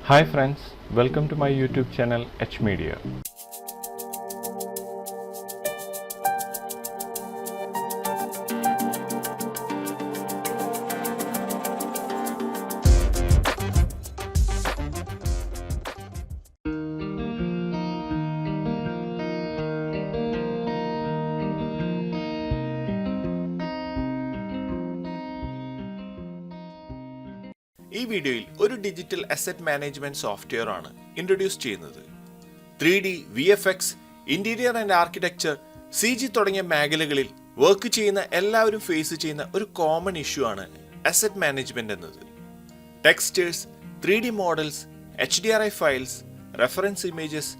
Hi friends, welcome to my YouTube channel H Media. ഈ വീഡിയോയിൽ ഒരു ഡിജിറ്റൽ അസറ്റ് മാനേജ്മെന്റ് സോഫ്റ്റ്വെയർ ആണ് introduce ചെയ്യുന്നത്. 3D, VFX, interior and architecture, CG തുടങ്ങിയ മേഖലകളിൽ വർക്ക് ചെയ്യുന്ന എല്ലാവരും ഫേസ് ചെയ്യുന്ന ഒരു കോമൺ ഇഷ്യൂ ആണ് അസറ്റ് മാനേജ്മെന്റ് എന്നത്. Textures, 3D models, HDRI files, reference images,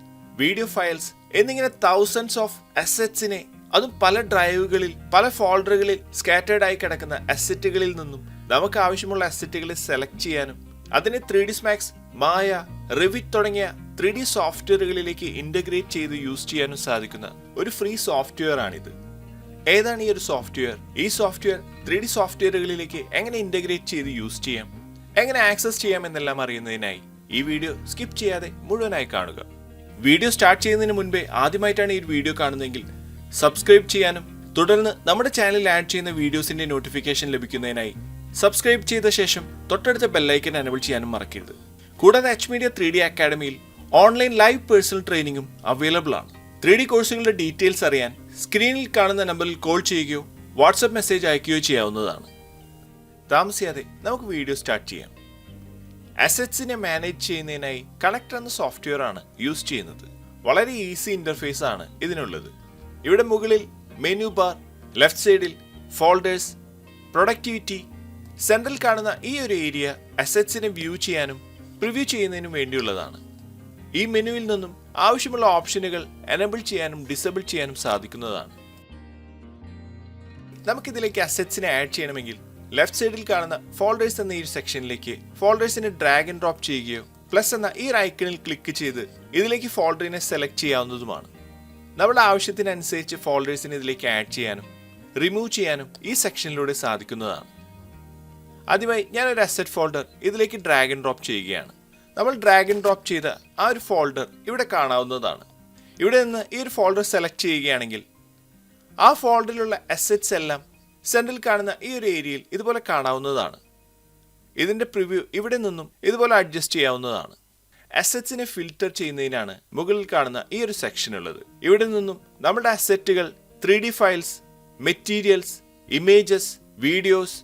video files എന്നിങ്ങനെ തൗസൻഡ്സ് ഓഫ് അസറ്റ്സിനെ, അതും പല ഡ്രൈവുകളിൽ പല ഫോൾഡറുകളിൽ സ്കാറ്റേർഡ് ആയി കിടക്കുന്ന അസറ്റുകളിൽ നിന്നും നമുക്ക് ആവശ്യമുള്ള അസറ്റുകളെ സെലക്ട് ചെയ്യാനും അതിനെ 3ds Max, മായ, റിവിറ്റ് തുടങ്ങിയ 3D സോഫ്റ്റ്വെയറുകളിലേക്ക് ഇന്റഗ്രേറ്റ് ചെയ്ത് യൂസ് ചെയ്യാനും സാധിക്കുന്ന ഒരു ഫ്രീ സോഫ്റ്റ്വെയർ ആണിത്. ഏതാണ് ഈ ഒരു സോഫ്റ്റ്വെയർ? ഈ സോഫ്റ്റ്വെയർ 3D സോഫ്റ്റ്വെയറുകളിലേക്ക് എങ്ങനെ ഇന്റഗ്രേറ്റ് ചെയ്ത് യൂസ് ചെയ്യാം, എങ്ങനെ ആക്സസ് ചെയ്യാം എന്നെല്ലാം അറിയുന്നതിനായി ഈ വീഡിയോ സ്കിപ്പ് ചെയ്യാതെ മുഴുവനായി കാണുക. വീഡിയോ സ്റ്റാർട്ട് ചെയ്യുന്നതിന് മുൻപേ ആദ്യമായിട്ടാണ് ഈ വീഡിയോ കാണുന്നതെങ്കിൽ സബ്സ്ക്രൈബ് ചെയ്യാനും തുടർന്ന് നമ്മുടെ ചാനലിൽ ആഡ് ചെയ്യുന്ന വീഡിയോസിന്റെ നോട്ടിഫിക്കേഷൻ ലഭിക്കുന്നതിനായി സബ്സ്ക്രൈബ് ചെയ്ത ശേഷം തൊട്ടടുത്ത ബെല്ലൈക്കൻ എനേബിൾ ചെയ്യാനും മറക്കരുത്. കൂടാതെ എച്ച് മീഡിയ 3D അക്കാഡമിയിൽ ഓൺലൈൻ ലൈവ് പേഴ്സണൽ ട്രെയിനിങ്ങും അവൈലബിൾ ആണ്. 3D കോഴ്സുകളുടെ ഡീറ്റെയിൽസ് അറിയാൻ സ്ക്രീനിൽ കാണുന്ന നമ്പറിൽ കോൾ ചെയ്യുകയോ വാട്സ്ആപ്പ് മെസ്സേജ് അയക്കുകയോ ചെയ്യാവുന്നതാണ്. താമസിയാതെ നമുക്ക് വീഡിയോ സ്റ്റാർട്ട് ചെയ്യാം. അസറ്റ്സിനെ മാനേജ് ചെയ്യുന്നതിനായി കണക്ടർ എന്ന സോഫ്റ്റ്വെയർ ആണ് യൂസ് ചെയ്യുന്നത്. വളരെ ഈസി ഇന്റർഫേസ് ആണ് ഇതിനുള്ളത്. ഇവിടെ മുകളിൽ മെനു ബാർ, ലെഫ്റ്റ് സൈഡിൽ ഫോൾഡേഴ്സ്, പ്രൊഡക്ടിവിറ്റി, സെൻട്രൽ കാണുന്ന ഈ ഒരു ഏരിയ അസറ്റ്സിനെ വ്യൂ ചെയ്യാനും പ്രിവ്യൂ ചെയ്യുന്നതിനും വേണ്ടിയുള്ളതാണ്. ഈ മെനുവിൽ നിന്നും ആവശ്യമുള്ള ഓപ്ഷനുകൾ എനേബിൾ ചെയ്യാനും ഡിസേബിൾ ചെയ്യാനും സാധിക്കുന്നതാണ്. നമുക്കിതിലേക്ക് അസറ്റ്സിനെ ആഡ് ചെയ്യണമെങ്കിൽ ലെഫ്റ്റ് സൈഡിൽ കാണുന്ന ഫോൾഡേഴ്സ് എന്ന ഈ സെക്ഷനിലേക്ക് ഫോൾഡേഴ്സിനെ ഡ്രാഗ് ആൻഡ് ഡ്രോപ്പ് ചെയ്യുകയോ പ്ലസ് എന്ന ഈ ഐക്കണിൽ ക്ലിക്ക് ചെയ്ത് ഇതിലേക്ക് ഫോൾഡറിനെ സെലക്ട് ചെയ്യാവുന്നതുമാണ്. നമ്മുടെ ആവശ്യത്തിനനുസരിച്ച് ഫോൾഡേഴ്സിനെ ഇതിലേക്ക് ആഡ് ചെയ്യാനും റിമൂവ് ചെയ്യാനും ഈ സെക്ഷനിലൂടെ സാധിക്കുന്നതാണ്. ആദ്യമായി ഞാനൊരു അസറ്റ് ഫോൾഡർ ഇതിലേക്ക് ഡ്രാഗ് ആൻഡ് ഡ്രോപ്പ് ചെയ്യുകയാണ്. നമ്മൾ ഡ്രാഗ് ആൻഡ് ഡ്രോപ്പ് ചെയ്ത ആ ഒരു ഫോൾഡർ ഇവിടെ കാണാവുന്നതാണ്. ഇവിടെ നിന്ന് ഈ ഒരു ഫോൾഡർ സെലക്ട് ചെയ്യുകയാണെങ്കിൽ ആ ഫോൾഡറിലുള്ള അസറ്റ്സ് എല്ലാം സെൻട്രൽ കാണുന്ന ഈ ഒരു ഏരിയയിൽ ഇതുപോലെ കാണാവുന്നതാണ്. ഇതിന്റെ പ്രിവ്യൂ ഇവിടെ നിന്നും ഇതുപോലെ അഡ്ജസ്റ്റ് ചെയ്യാവുന്നതാണ്. അസറ്റ്സിനെ ഫിൽറ്റർ ചെയ്യുന്നതിനാണ് മുകളിൽ കാണുന്ന ഈ ഒരു സെക്ഷൻ ഉള്ളത്. ഇവിടെ നിന്നും നമ്മുടെ അസറ്റുകൾ 3D files, materials, images, videos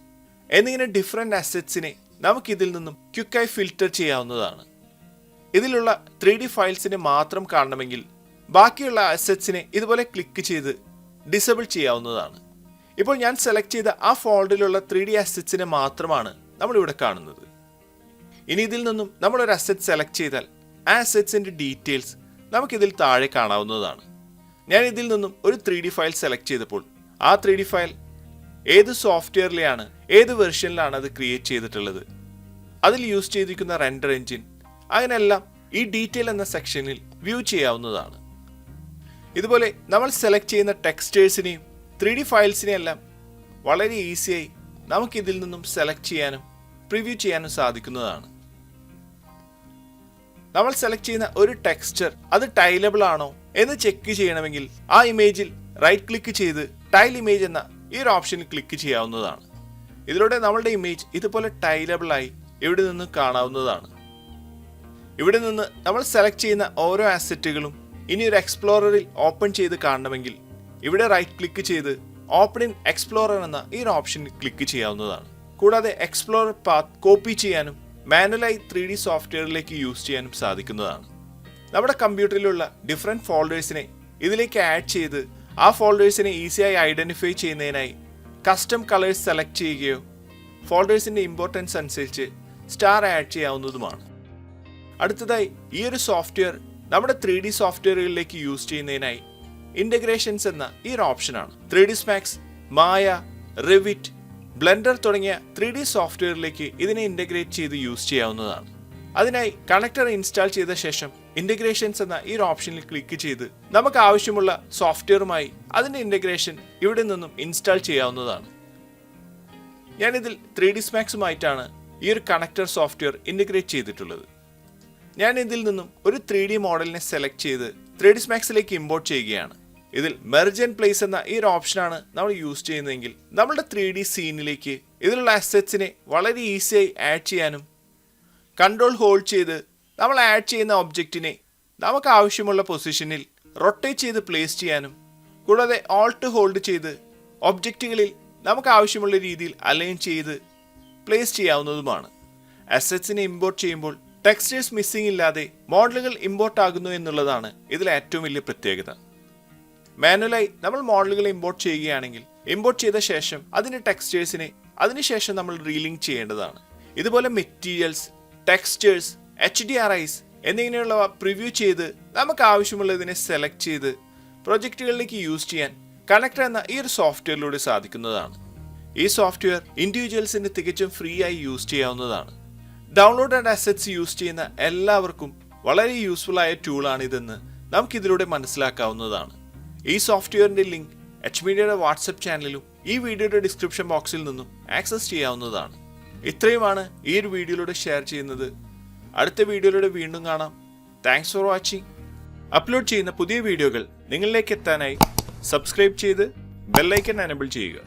എന്നിങ്ങനെ ഡിഫറെന്റ് അസറ്റ്സിനെ നമുക്ക് ഇതിൽ നിന്നും ക്വിക്കായി ഫിൽറ്റർ ചെയ്യാവുന്നതാണ്. ഇതിലുള്ള 3D ഫയൽസിനെ മാത്രം കാണണമെങ്കിൽ ബാക്കിയുള്ള അസറ്റ്സിനെ ഇതുപോലെ ക്ലിക്ക് ചെയ്ത് ഡിസേബിൾ ചെയ്യാവുന്നതാണ്. ഇപ്പോൾ ഞാൻ സെലക്ട് ചെയ്ത ആ ഫോൾഡറിലുള്ള 3D അസറ്റ്സിനെ മാത്രമാണ് നമ്മളിവിടെ കാണുന്നത്. ഇനി ഇതിൽ നിന്നും നമ്മളൊരു അസറ്റ് സെലക്ട് ചെയ്താൽ ആ അസറ്റ്സിന്റെ ഡീറ്റെയിൽസ് നമുക്കിതിൽ താഴെ കാണാവുന്നതാണ്. ഞാൻ ഇതിൽ നിന്നും ഒരു 3D ഫയൽ സെലക്ട് ചെയ്തപ്പോൾ ആ 3D ഫയൽ ഏത് സോഫ്റ്റ്വെയറിലെയാണ്, ഏത് വെർഷനിലാണ് അത് ക്രിയേറ്റ് ചെയ്തിട്ടുള്ളത്, അതിൽ യൂസ് ചെയ്തിരിക്കുന്ന റെൻഡർ എഞ്ചിൻ, അങ്ങനെയെല്ലാം ഈ ഡീറ്റെയിൽ എന്ന സെക്ഷനിൽ വ്യൂ ചെയ്യാവുന്നതാണ്. ഇതുപോലെ നമ്മൾ സെലക്ട് ചെയ്യുന്ന ടെക്സ്റ്റേഴ്സിനെയും 3D ഫയൽസിനെയും എല്ലാം വളരെ ഈസിയായി നമുക്കിതിൽ നിന്നും സെലക്ട് ചെയ്യാനും പ്രിവ്യൂ ചെയ്യാനും സാധിക്കുന്നതാണ്. നമ്മൾ സെലക്ട് ചെയ്യുന്ന ഒരു ടെക്സ്ചർ അത് ടൈലബിൾ ആണോ എന്ന് ചെക്ക് ചെയ്യണമെങ്കിൽ ആ ഇമേജിൽ റൈറ്റ് ക്ലിക്ക് ചെയ്ത് ടൈൽ ഇമേജ് എന്ന ഈ ഒരു ഓപ്ഷനിൽ ക്ലിക്ക് ചെയ്യാവുന്നതാണ്. ഇതിലൂടെ നമ്മളുടെ ഇമേജ് ഇതുപോലെ ടൈലബിൾ ആയി ഇവിടെ നിന്ന് കാണാവുന്നതാണ്. ഇവിടെ നിന്ന് നമ്മൾ സെലക്ട് ചെയ്യുന്ന ഓരോ അസറ്റുകളും ഇനി ഒരു എക്സ്പ്ലോററിൽ ഓപ്പൺ ചെയ്ത് കാണണമെങ്കിൽ ഇവിടെ റൈറ്റ് ക്ലിക്ക് ചെയ്ത് ഓപ്പൺ ഇൻ എക്സ്പ്ലോറർ എന്ന ഈ ഒരു ഓപ്ഷനിൽ ക്ലിക്ക് ചെയ്യാവുന്നതാണ്. കൂടാതെ എക്സ്പ്ലോറർ പാത്ത് കോപ്പി ചെയ്യാനും മാനുവലായി 3D സോഫ്റ്റ്വെയറിലേക്ക് യൂസ് ചെയ്യാനും സാധിക്കുന്നതാണ്. നമ്മുടെ കമ്പ്യൂട്ടറിലുള്ള ഡിഫറെന്റ് ഫോൾഡേഴ്സിനെ ഇതിലേക്ക് ആഡ് ചെയ്ത് ആ ഫോൾഡേഴ്സിനെ ഈസിയായി ഐഡന്റിഫൈ ചെയ്യുന്നതിനായി കസ്റ്റം കളേഴ്സ് സെലക്ട് ചെയ്യുകയോ ഫോൾഡേഴ്സിന്റെ ഇമ്പോർട്ടൻസ് അനുസരിച്ച് സ്റ്റാർ ആഡ് ചെയ്യാവുന്നതുമാണ്. അടുത്തതായി ഈ ഒരു സോഫ്റ്റ്വെയർ നമ്മുടെ 3D സോഫ്റ്റ്വെയറുകളിലേക്ക് യൂസ് ചെയ്യുന്നതിനായി ഇന്റഗ്രേഷൻസ് എന്ന ഈ ഒരു ഓപ്ഷനാണ്. 3ds Max, മായ, റിവിറ്റ്, ബ്ലെൻഡർ തുടങ്ങിയ 3D സോഫ്റ്റ്വെയറിലേക്ക് ഇതിനെ ഇന്റഗ്രേറ്റ് ചെയ്ത് യൂസ് ചെയ്യാവുന്നതാണ്. അതിനായി കണക്ടർ ഇൻസ്റ്റാൾ ചെയ്ത ശേഷം ഇന്റഗ്രേഷൻസ് എന്ന ഈ ഒരു ഓപ്ഷനിൽ ക്ലിക്ക് ചെയ്ത് നമുക്ക് ആവശ്യമുള്ള സോഫ്റ്റ്വെയറുമായി അതിന്റെ ഇന്റഗ്രേഷൻ ഇവിടെ നിന്നും ഇൻസ്റ്റാൾ ചെയ്യാവുന്നതാണ്. ഞാനിതിൽ 3ds Maxുമായിട്ടാണ് ഈ ഒരു കണക്ടർ സോഫ്റ്റ്വെയർ ഇന്റഗ്രേറ്റ് ചെയ്തിട്ടുള്ളത്. ഞാൻ ഇതിൽ നിന്നും ഒരു 3D മോഡലിനെ സെലക്ട് ചെയ്ത് 3ds Maxലേക്ക് ഇമ്പോർട്ട് ചെയ്യുകയാണ്. ഇതിൽ മെർജ് ആൻഡ് പ്ലേസ് എന്ന ഈ ഒരു ഓപ്ഷനാണ് നമ്മൾ യൂസ് ചെയ്യുന്നതെങ്കിൽ നമ്മുടെ 3D സീനിലേക്ക് ഇതിലുള്ള അസറ്റ്സിനെ വളരെ ഈസിയായി ആഡ് ചെയ്യാനും കൺട്രോൾ ഹോൾഡ് ചെയ്ത് നമ്മൾ ആഡ് ചെയ്യുന്ന ഒബ്ജക്റ്റിനെ നമുക്ക് ആവശ്യമുള്ള പൊസിഷനിൽ റൊട്ടേറ്റ് ചെയ്ത് പ്ലേസ് ചെയ്യാനും കൂടാതെ ഓൾട്ട് ഹോൾഡ് ചെയ്ത് ഒബ്ജക്റ്റുകളിൽ നമുക്ക് ആവശ്യമുള്ള രീതിയിൽ അലൈൻ ചെയ്ത് പ്ലേസ് ചെയ്യാവുന്നതുമാണ്. അസറ്റ്സിനെ ഇമ്പോർട്ട് ചെയ്യുമ്പോൾ ടെക്സ്റ്റേഴ്സ് മിസ്സിംഗ് ഇല്ലാതെ മോഡലുകൾ ഇമ്പോർട്ട് ആകുന്നു എന്നുള്ളതാണ് ഇതിലെ ഏറ്റവും വലിയ പ്രത്യേകത. മാനുവലായി നമ്മൾ മോഡലുകൾ ഇമ്പോർട്ട് ചെയ്യുകയാണെങ്കിൽ ഇമ്പോർട്ട് ചെയ്ത ശേഷം അതിൻ്റെ ടെക്സ്റ്റേഴ്സിനെ അതിനുശേഷം നമ്മൾ റീലിങ്ക് ചെയ്യേണ്ടതാണ്. ഇതുപോലെ മെറ്റീരിയൽസ്, ടെക്സ്റ്റേഴ്സ്, HDRIs എന്നിങ്ങനെയുള്ളവ പ്രിവ്യൂ ചെയ്ത് നമുക്ക് ആവശ്യമുള്ളതിനെ സെലക്ട് ചെയ്ത് പ്രൊജക്റ്റുകളിലേക്ക് യൂസ് ചെയ്യാൻ കണക്ടർ എന്ന ഈ ഒരു സോഫ്റ്റ്വെയറിലൂടെ സാധിക്കുന്നതാണ്. ഈ സോഫ്റ്റ്വെയർ ഇൻഡിവിജ്വൽസിന് തികച്ചും ഫ്രീ ആയി യൂസ് ചെയ്യാവുന്നതാണ്. ഡൗൺലോഡ് ആൻഡ് അസറ്റ്സ് യൂസ് ചെയ്യുന്ന എല്ലാവർക്കും വളരെ യൂസ്ഫുൾ ആയ ടൂളാണ് ഇതെന്ന് നമുക്കിതിലൂടെ മനസ്സിലാക്കാവുന്നതാണ്. ഈ സോഫ്റ്റ്വെയറിന്റെ ലിങ്ക് എച്ച് മീഡിയയുടെ വാട്സപ്പ് ചാനലിലും ഈ വീഡിയോയുടെ ഡിസ്ക്രിപ്ഷൻ ബോക്സിൽ നിന്നും ആക്സസ് ചെയ്യാവുന്നതാണ്. ഇത്രയുമാണ് ഈ ഒരു വീഡിയോയിലൂടെ ഷെയർ ചെയ്യുന്നത്. അടുത്ത വീഡിയോയിലൂടെ വീണ്ടും കാണാം. Thanks for watching. അപ്ലോഡ് ചെയ്യുന്ന പുതിയ വീഡിയോകൾ നിങ്ങളിലേക്ക് എത്താനായി സബ്സ്ക്രൈബ് ചെയ്ത് ബെല്ലൈക്കൺ എനേബിൾ ചെയ്യുക.